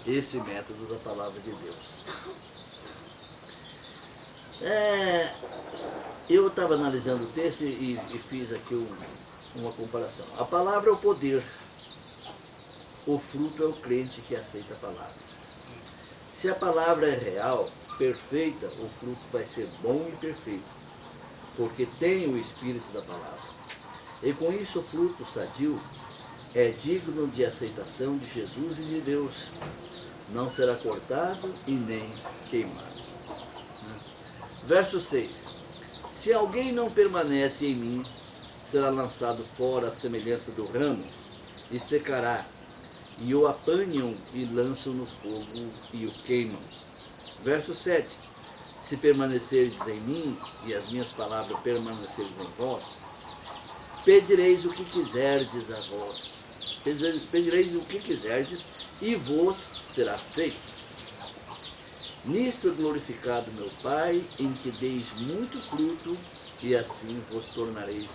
esse método da palavra de Deus. Eu estava analisando o texto e fiz aqui uma comparação. A palavra é o poder, o fruto é o crente que aceita a palavra. Se a palavra é real, perfeita, o fruto vai ser bom e perfeito, porque tem o espírito da palavra. E com isso o fruto sadio é digno de aceitação de Jesus e de Deus. Não será cortado e nem queimado. Verso 6. Se alguém não permanece em mim, será lançado fora à semelhança do ramo, e secará, e o apanham e lançam no fogo e o queimam. Verso 7. Se permanecerdes em mim, e as minhas palavras permanecerem em vós, pedireis o que quiserdes a vós. Pedireis o que quiserdes, e vos será feito. Nisto é glorificado meu Pai, em que deis muito fruto, e assim vos tornareis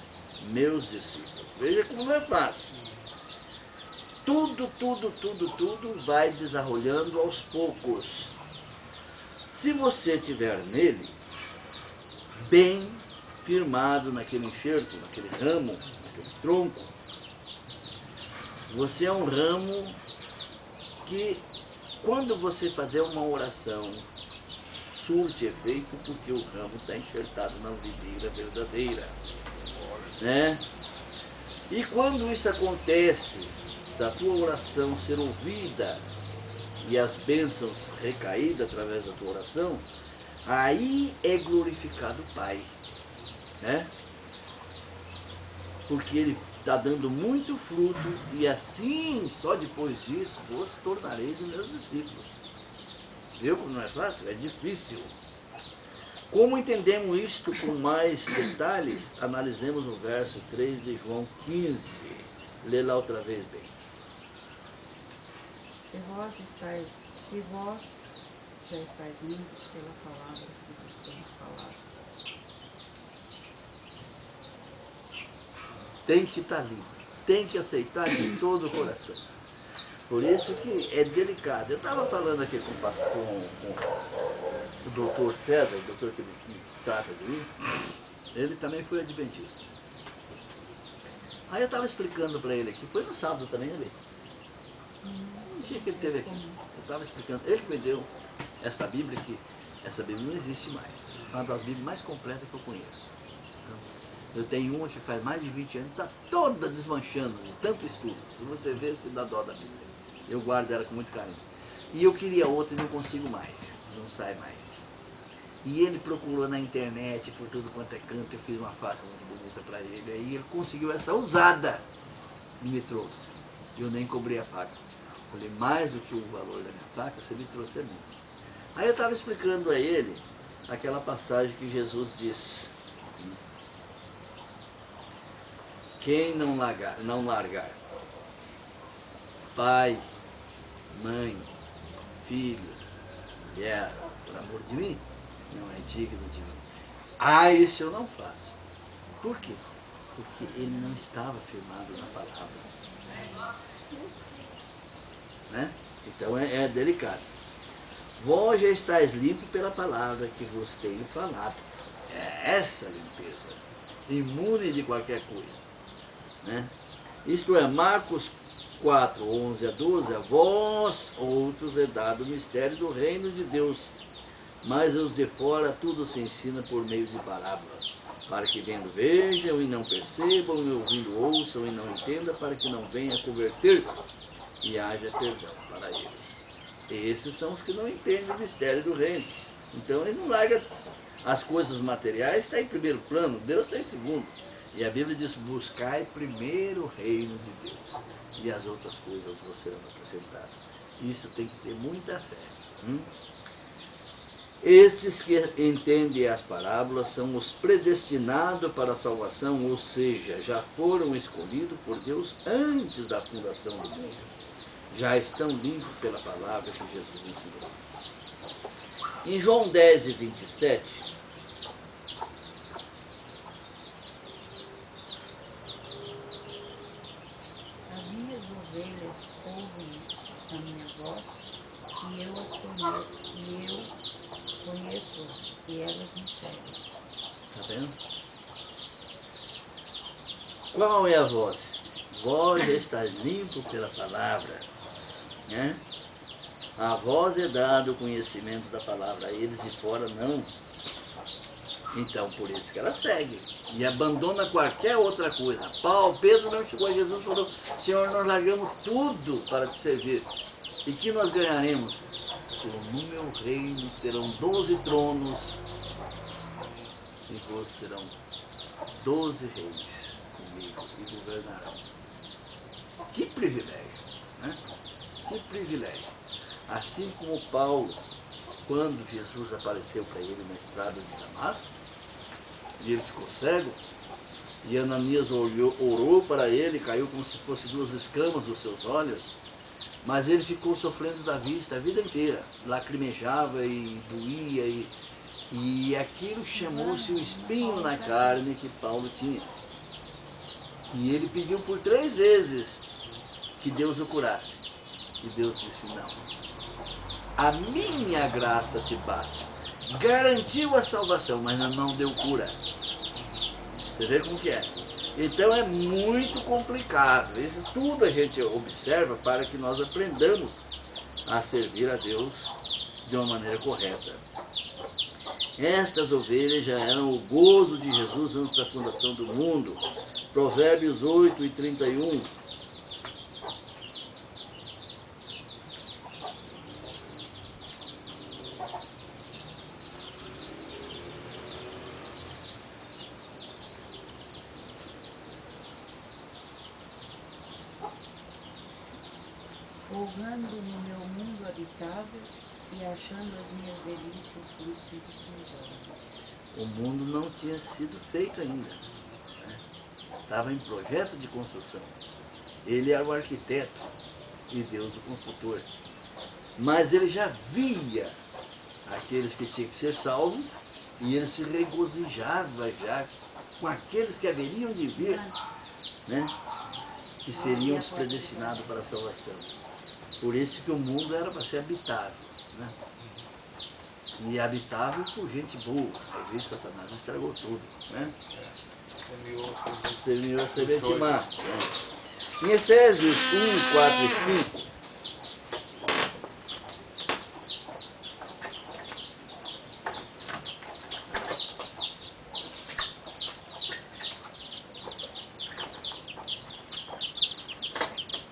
meus discípulos. Veja como não é fácil. Tudo vai desarrolhando aos poucos. Se você estiver nele, bem firmado naquele enxerto, naquele ramo, naquele tronco, você é um ramo que, quando você fazer uma oração, surte efeito, porque o ramo está enxertado na videira verdadeira, né? E quando isso acontece, da tua oração ser ouvida e as bênçãos recaídas através da tua oração, aí é glorificado o Pai, né? Porque ele está dando muito fruto, e assim, só depois disso, vos tornareis os meus discípulos. Viu como não é fácil? É difícil. Como entendemos isto com mais detalhes, analisemos o verso 3 de João 15. Lê lá outra vez bem. Se vós já estáis limpos pela palavra que vos tenho falado. Tem que estar limpo, tem que aceitar de todo o coração. Por isso que é delicado. Eu estava falando aqui com o doutor César, o doutor que trata de mim, ele também foi adventista. Aí eu estava explicando para ele aqui, foi no sábado também, né, um dia que ele esteve aqui, eu estava explicando, ele que me deu essa Bíblia, que essa Bíblia não existe mais, é uma das Bíblias mais completas que eu conheço. Eu tenho uma que faz mais de 20 anos, está toda desmanchando de tanto estudo. Se você ver, você dá dó da Bíblia. Eu guardo ela com muito carinho. E eu queria outra e não consigo mais, não sai mais. E ele procurou na internet, por tudo quanto é canto, eu fiz uma faca muito bonita para ele. Aí ele conseguiu essa usada e me trouxe. Eu nem cobrei a faca. Falei, mais do que o valor da minha faca, você me trouxe a mim. Aí eu estava explicando a ele aquela passagem que Jesus diz: quem não largar pai, mãe, filho, mulher, por amor de mim, não é digno de mim. Ah, isso eu não faço. Por quê? Porque ele não estava firmado na palavra. Né? Então é delicado. Vós já estáis limpo pela palavra que vos tenho falado. É essa limpeza, imune de qualquer coisa. Né? Isto é, Marcos 4, 11 a 12, a vós outros é dado o mistério do reino de Deus, mas os de fora tudo se ensina por meio de parábolas, para que vendo vejam e não percebam, e ouvindo ouçam e não entendam, para que não venha a converter-se e haja perdão para eles. Esses são os que não entendem o mistério do reino. Então eles não largam as coisas materiais, está em primeiro plano, Deus está em segundo. E a Bíblia diz, buscai primeiro o reino de Deus, e as outras coisas vos serão acrescentadas. Isso tem que ter muita fé. Estes que entendem as parábolas são os predestinados para a salvação, ou seja, já foram escolhidos por Deus antes da fundação do mundo. Já estão limpos pela palavra que Jesus ensinou. Em João 10 e 27, As minhas ovelhas ouvem a minha voz, e eu conheço-as, e elas me seguem. Está vendo? Qual é a voz? Vós estáis limpo pela palavra, né? A vós é dado o conhecimento da palavra, a eles de fora não. Então, por isso que ela segue e abandona qualquer outra coisa. Pedro não chegou a Jesus e falou: Senhor, nós largamos tudo para te servir. E que nós ganharemos? No meu reino terão 12 tronos e vós serão 12 reis comigo e governarão. Que privilégio, né? Que privilégio. Assim como Paulo, quando Jesus apareceu para ele na estrada de Damasco, e ele ficou cego, e Ananias orou para ele, caiu como se fossem 2 escamas dos seus olhos, mas ele ficou sofrendo da vista a vida inteira, lacrimejava e doía, e aquilo chamou-se o espinho na carne que Paulo tinha. E ele pediu por 3 vezes que Deus o curasse, e Deus disse não. A minha graça te basta. Garantiu a salvação, mas não deu cura. Você vê como que é? Então é muito complicado. Isso tudo a gente observa para que nós aprendamos a servir a Deus de uma maneira correta. Estas ovelhas já eram o gozo de Jesus antes da fundação do mundo. Provérbios 8 e 31. Folgando no meu mundo habitável e achando as minhas delícias com os filhos dos homens. O mundo não tinha sido feito ainda, né? Estava em projeto de construção. Ele era o arquiteto e Deus o construtor. Mas ele já via aqueles que tinham que ser salvos e ele se regozijava já com aqueles que haveriam de vir, né? Que seriam os predestinados para a salvação. Por isso que o mundo era para ser habitável, né? E habitável por gente boa. Às vezes Satanás estragou tudo, né? Semeou a semente má. Em Efésios 1, 4 e 5,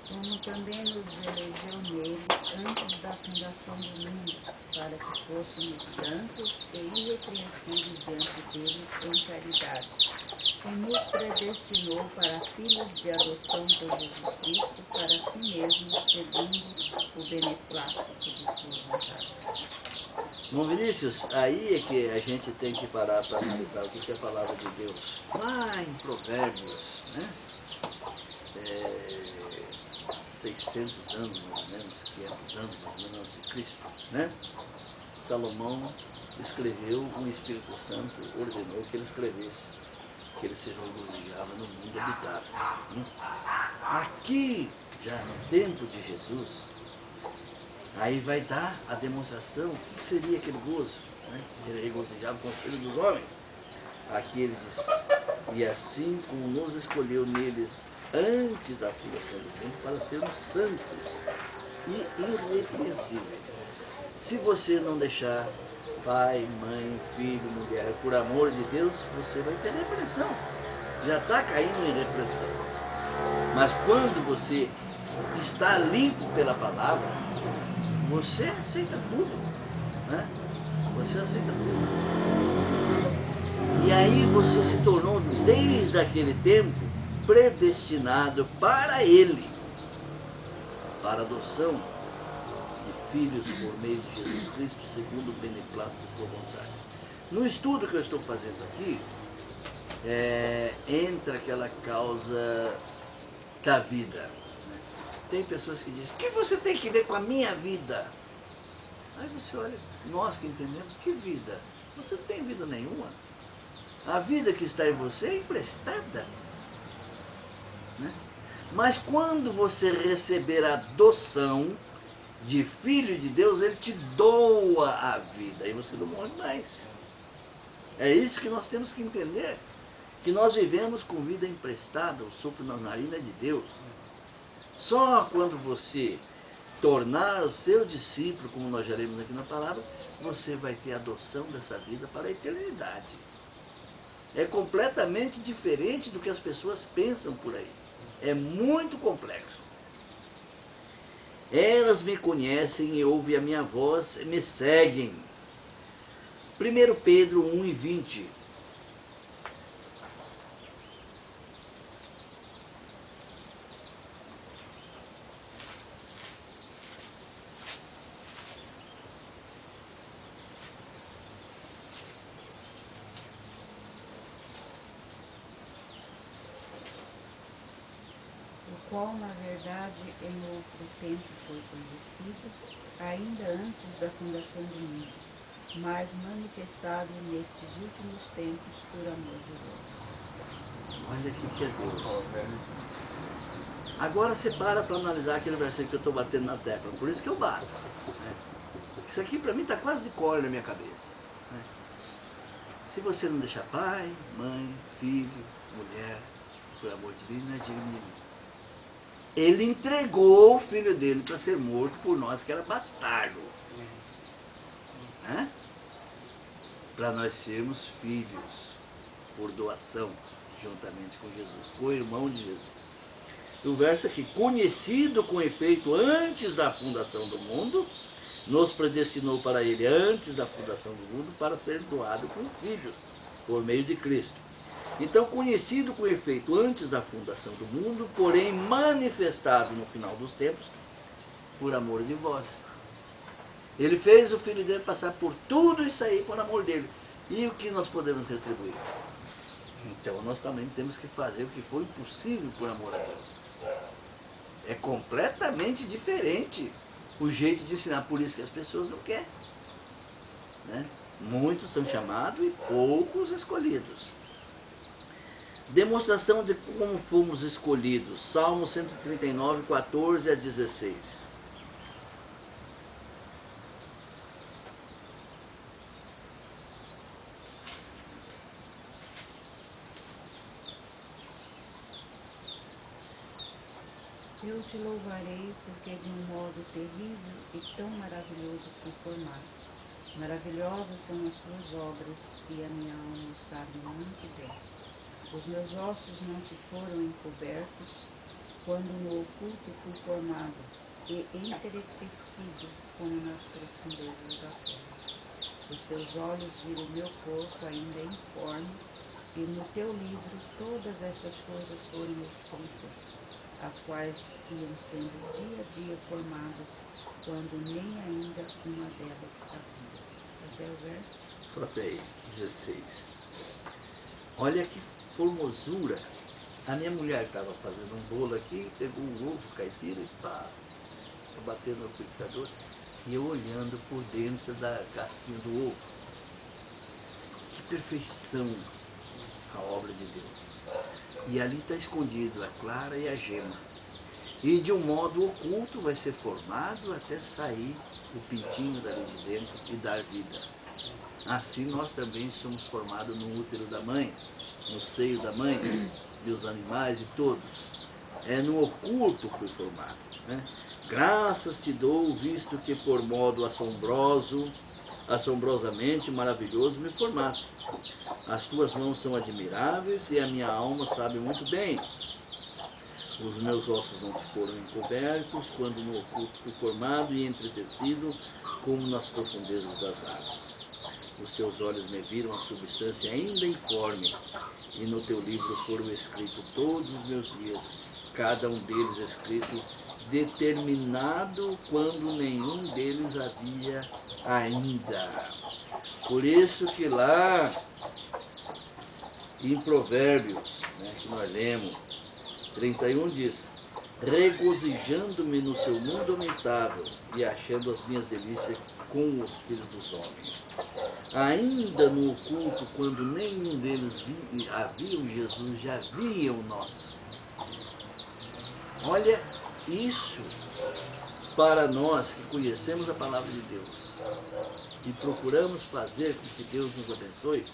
como também nos elegeu nele antes da fundação do mundo, para que fôssemos santos e irrepreensíveis diante dele em caridade, e nos predestinou para filhos de adoção por Jesus Cristo, para si mesmo, segundo o beneplácito de sua vontade. Bom, Vinícius, aí é que a gente tem que parar para analisar o que é a palavra de Deus. Lá em Provérbios, né? 600 anos, mais ou menos, 500 anos, mais ou menos, antes de Cristo, né? Salomão escreveu, o Espírito Santo ordenou que ele escrevesse, que ele se regozijava no mundo habitável, né? Aqui, já no tempo de Jesus, aí vai dar a demonstração, o que seria aquele gozo, né? Ele regozijava com os filhos dos homens. Aqui ele diz, e assim como nos escolheu nele antes da fundação do mundo para sermos santos e irrepreensíveis. Se você não deixar pai, mãe, filho, mulher, por amor de Deus, você vai ter repreensão. Já está caindo em repreensão. Mas quando você está limpo pela palavra, você aceita tudo, né? Você aceita tudo. E aí você se tornou, desde aquele tempo, predestinado para Ele, para a adoção de filhos por meio de Jesus Cristo, segundo o beneplácito de sua vontade. No estudo que eu estou fazendo aqui, entra aquela causa da vida, né? Tem pessoas que dizem, o que você tem que ver com a minha vida? Aí você olha, nós que entendemos, que vida? Você não tem vida nenhuma. A vida que está em você é emprestada, né? Mas quando você receber a adoção, de filho de Deus, ele te doa a vida e você não morre mais. É isso que nós temos que entender, que nós vivemos com vida emprestada, o sopro na narina de Deus. Só quando você tornar o seu discípulo, como nós já lemos aqui na palavra, você vai ter a adoção dessa vida para a eternidade. É completamente diferente do que as pessoas pensam por aí. É muito complexo. Elas me conhecem e ouvem a minha voz e me seguem. 1 Pedro 1:20. O qual, na verdade, em outro tempo foi conhecido, ainda antes da fundação do mundo, mas manifestado nestes últimos tempos por amor de Deus. Olha aqui que é Deus. Agora você para analisar aquele versículo que eu estou batendo na tecla. Por isso que eu bato. Isso aqui para mim está quase de cor na minha cabeça. Se você não deixar pai, mãe, filho, mulher, por amor de Deus, não é digno de mim. Ele entregou o filho dele para ser morto por nós, que era bastardo. Para nós sermos filhos por doação, juntamente com Jesus, co-irmão de Jesus. O verso aqui, conhecido com efeito antes da fundação do mundo, nos predestinou para ele antes da fundação do mundo para ser doado como filhos, por meio de Cristo. Então, conhecido com efeito antes da fundação do mundo, porém manifestado no final dos tempos, por amor de vós. Ele fez o filho dele passar por tudo isso aí por amor dele. E o que nós podemos retribuir? Então, nós também temos que fazer o que for impossível por amor a Deus. É completamente diferente o jeito de ensinar, por isso que as pessoas não querem. Muitos são chamados e poucos escolhidos. Demonstração de como fomos escolhidos. Salmo 139, 14 a 16. Eu te louvarei porque de um modo terrível e tão maravilhoso fui formado. Maravilhosas são as tuas obras e a minha alma o sabe muito bem. Os meus ossos não te foram encobertos, quando no oculto fui formado e entenebrecido como nas profundezas da terra. Os teus olhos viram o meu corpo ainda informe, e no teu livro todas estas coisas foram escritas, as quais iam sendo dia a dia formadas, quando nem ainda uma delas havia. Até o verso? Só até aí, 16. Olha que formosura. A minha mulher estava fazendo um bolo aqui, pegou um ovo caipira e pá, batendo no liquidificador, e eu olhando por dentro da casquinha do ovo. Que perfeição a obra de Deus. E ali está escondido a clara e a gema. E de um modo oculto vai ser formado até sair o pintinho dali de dentro e dar vida. Assim nós também somos formados no útero da mãe, no seio da mãe, e os animais e todos. É no oculto fui formado. Graças te dou, visto que por modo assombrosamente maravilhoso me formaste. As tuas mãos são admiráveis e a minha alma sabe muito bem. Os meus ossos não te foram encobertos, quando no oculto fui formado e entretecido, como nas profundezas das águas. Os teus olhos me viram a substância ainda informe, e no teu livro foram escritos todos os meus dias, cada um deles escrito, determinado quando nenhum deles havia ainda. Por isso que lá em Provérbios, que nós lemos, 31 diz, regozijando-me no seu mundo aumentável e achando as minhas delícias com os filhos dos homens. Ainda no oculto, quando nenhum deles havia Jesus, já havia o nosso. Olha isso. para nós que conhecemos a palavra de Deus e procuramos fazer com que Deus nos abençoe,